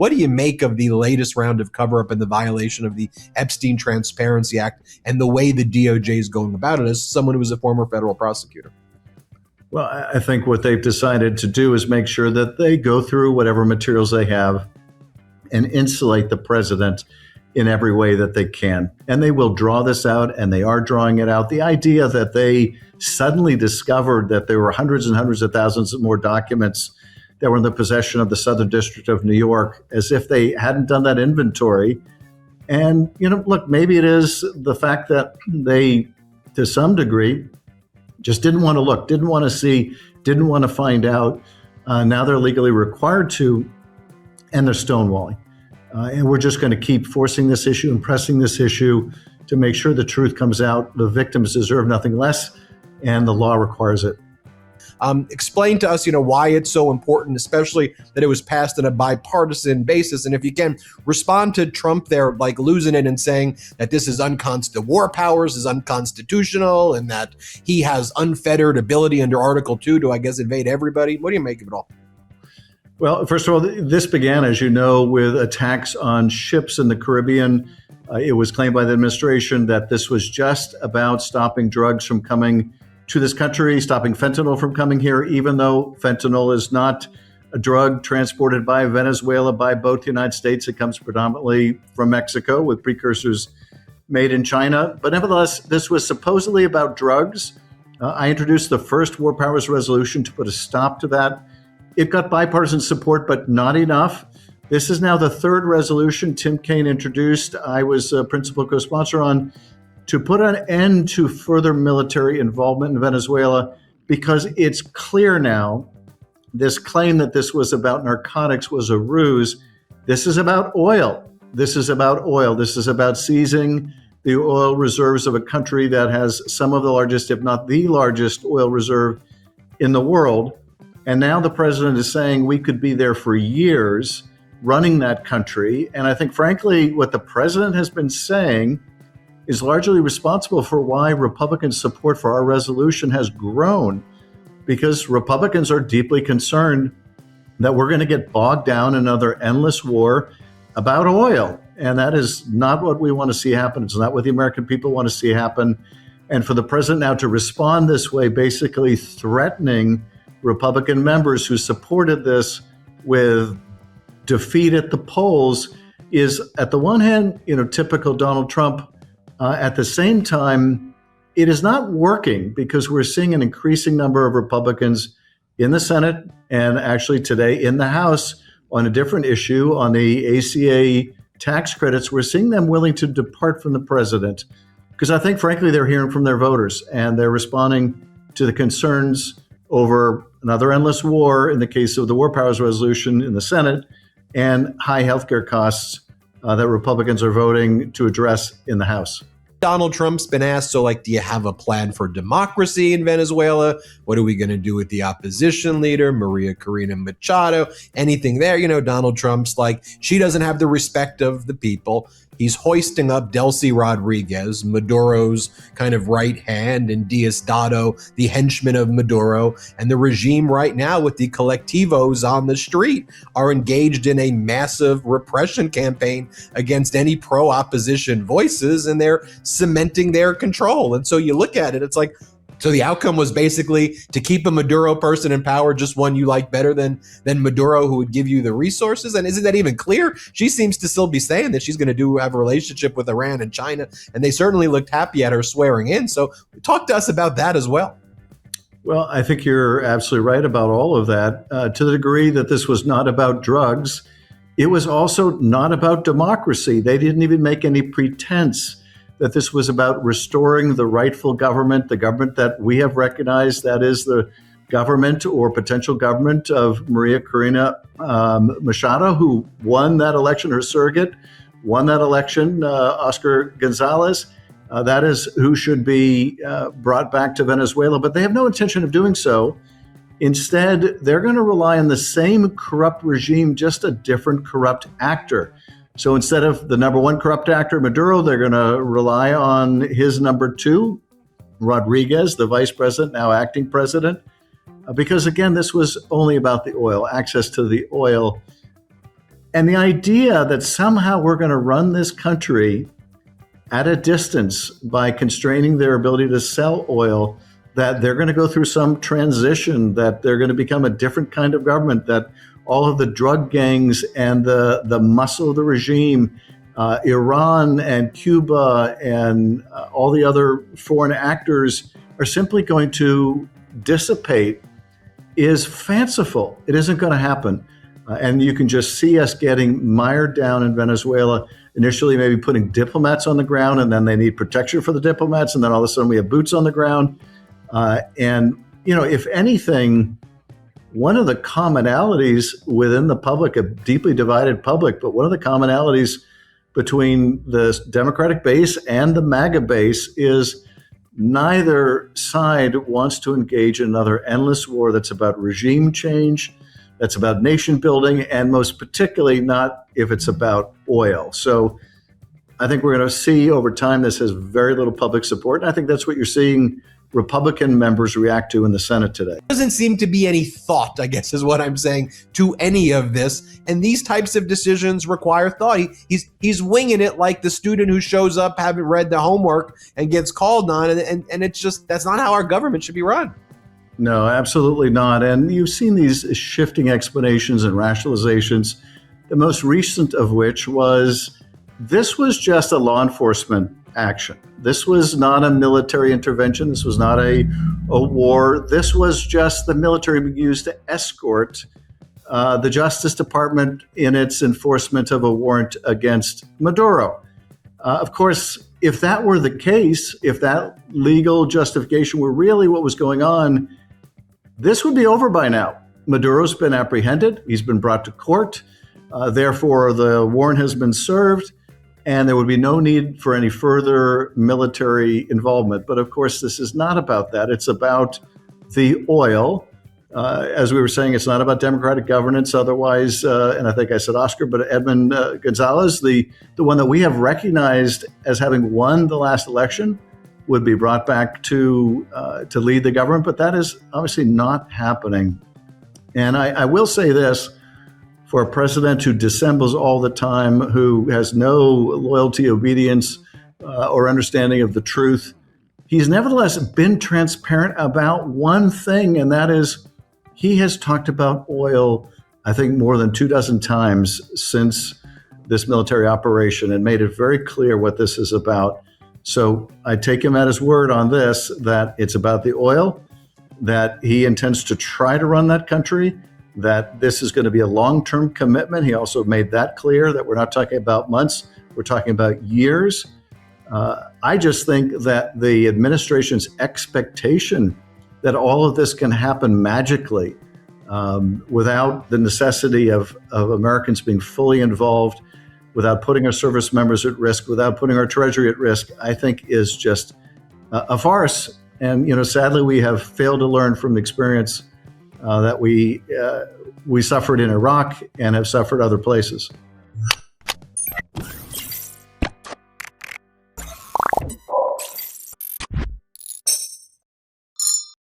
What do you make of the latest round of cover-up and the violation of the Epstein Transparency Act and the way the DOJ is going about it as someone who was a former federal prosecutor? Well, I think what they've decided to do is make sure that they go through whatever materials they have and insulate the president in every way that they can. And they will draw this out, and they are drawing it out. The idea that they suddenly discovered that there were hundreds and hundreds of thousands of more documents that were in the possession of the Southern District of New York, as if they hadn't done that inventory. And, look, maybe it is the fact that they, to some degree, just didn't want to look, didn't want to see, didn't want to find out. Now they're legally required to, and they're stonewalling. And we're just going to keep forcing this issue and pressing this issue to make sure the truth comes out. The victims deserve nothing less, and the law requires it. Explain to us, why it's so important, especially that it was passed on a bipartisan basis. And if you can respond to Trump there, like losing it and saying that this is the war powers is unconstitutional and that he has unfettered ability under Article 2 to, I guess, invade everybody. What do you make of it all? Well, first of all, this began, as you know, with attacks on ships in the Caribbean. It was claimed by the administration that this was just about stopping drugs from coming to this country, stopping fentanyl from coming here, even though fentanyl is not a drug transported by Venezuela by boat to the United States. It comes predominantly from Mexico with precursors made in China. But nevertheless, this was supposedly about drugs. I introduced the first War Powers resolution to put a stop to that. It got bipartisan support, but not enough. This is now the third resolution Tim Kaine introduced. I was a principal co-sponsor on, to put an end to further military involvement in Venezuela, because it's clear now this claim that this was about narcotics was a ruse. This is about oil. This is about oil. This is about seizing the oil reserves of a country that has some of the largest, if not the largest, oil reserve in the world. And now the president is saying we could be there for years running that country. And I think, frankly, what the president has been saying is largely responsible for why Republican support for our resolution has grown, because Republicans are deeply concerned that we're going to get bogged down in another endless war about oil. And that is not what we want to see happen. It's not what the American people want to see happen. And for the president now to respond this way, basically threatening Republican members who supported this with defeat at the polls, is, at the one hand, typical Donald Trump. At the same time, it is not working, because we're seeing an increasing number of Republicans in the Senate and actually today in the House on a different issue, on the ACA tax credits. We're seeing them willing to depart from the president, because I think, frankly, they're hearing from their voters and they're responding to the concerns over another endless war in the case of the War Powers resolution in the Senate, and high healthcare costs that Republicans are voting to address in the House. Donald Trump's been asked, so do you have a plan for democracy in Venezuela? What are we going to do with the opposition leader, Maria Corina Machado? Anything there? Donald Trump's she doesn't have the respect of the people. He's hoisting up Delcy Rodriguez, Maduro's kind of right hand, and Diosdado, the henchman of Maduro. And the regime right now, with the colectivos on the street, are engaged in a massive repression campaign against any pro-opposition voices, and they're cementing their control. And so you look at it, it's so the outcome was basically to keep a Maduro person in power, just one you like better than Maduro, who would give you the resources. And isn't that even clear? She seems to still be saying that she's going to have a relationship with Iran and China, and they certainly looked happy at her swearing in. So talk to us about that as well. Well, I think you're absolutely right about all of that. To the degree that this was not about drugs, it was also not about democracy. They didn't even make any pretense that this was about restoring the rightful government, the government that we have recognized, that is the government or potential government of Maria Corina Machado, who won that election, her surrogate won that election, Oscar Gonzalez. That is who should be brought back to Venezuela, but they have no intention of doing so. Instead, they're going to rely on the same corrupt regime, just a different corrupt actor. So instead of the number one corrupt actor, Maduro, they're going to rely on his number two, Rodriguez, the vice president, now acting president, because, again, this was only about the oil, access to the oil. And the idea that somehow we're going to run this country at a distance by constraining their ability to sell oil, that they're going to go through some transition, that they're going to become a different kind of government, that all of the drug gangs and the muscle of the regime, Iran and Cuba and all the other foreign actors are simply going to dissipate is fanciful. It isn't going to happen. And you can just see us getting mired down in Venezuela, initially maybe putting diplomats on the ground, and then they need protection for the diplomats, and then all of a sudden we have boots on the ground. And, if anything, one of the commonalities within the public, a deeply divided public, but one of the commonalities between the Democratic base and the MAGA base is neither side wants to engage in another endless war that's about regime change, that's about nation building, and most particularly not if it's about oil. So I think we're going to see over time this has very little public support. And I think that's what you're seeing Republican members react to in the Senate today. There doesn't seem to be any thought, I guess is what I'm saying, to any of this. And these types of decisions require thought. He's winging it like the student who shows up, having read the homework and gets called on. And it's just, that's not how our government should be run. No, absolutely not. And you've seen these shifting explanations and rationalizations, the most recent of which was this was just a law enforcement action. This was not a military intervention. This was not a war. This was just the military being used to escort the Justice Department in its enforcement of a warrant against Maduro. Of course, if that were the case, if that legal justification were really what was going on, this would be over by now. Maduro's been apprehended. He's been brought to court. Therefore, the warrant has been served, and there would be no need for any further military involvement. But of course, this is not about that. It's about the oil. As we were saying, it's not about democratic governance. Otherwise, and I think I said Oscar, but Edmund Gonzalez, the one that we have recognized as having won the last election, would be brought back to lead the government. But that is obviously not happening. And I will say this, for a president who dissembles all the time, who has no loyalty, obedience, or understanding of the truth, he's nevertheless been transparent about one thing, and that is he has talked about oil, I think, more than 24 times since this military operation and made it very clear what this is about. So I take him at his word on this, that it's about the oil, that he intends to try to run that country, that this is going to be a long-term commitment. He also made that clear, that we're not talking about months, we're talking about years. I just think that the administration's expectation that all of this can happen magically without the necessity of Americans being fully involved, without putting our service members at risk, without putting our treasury at risk, I think is just a farce. And sadly, we have failed to learn from the experience that we suffered in Iraq and have suffered other places.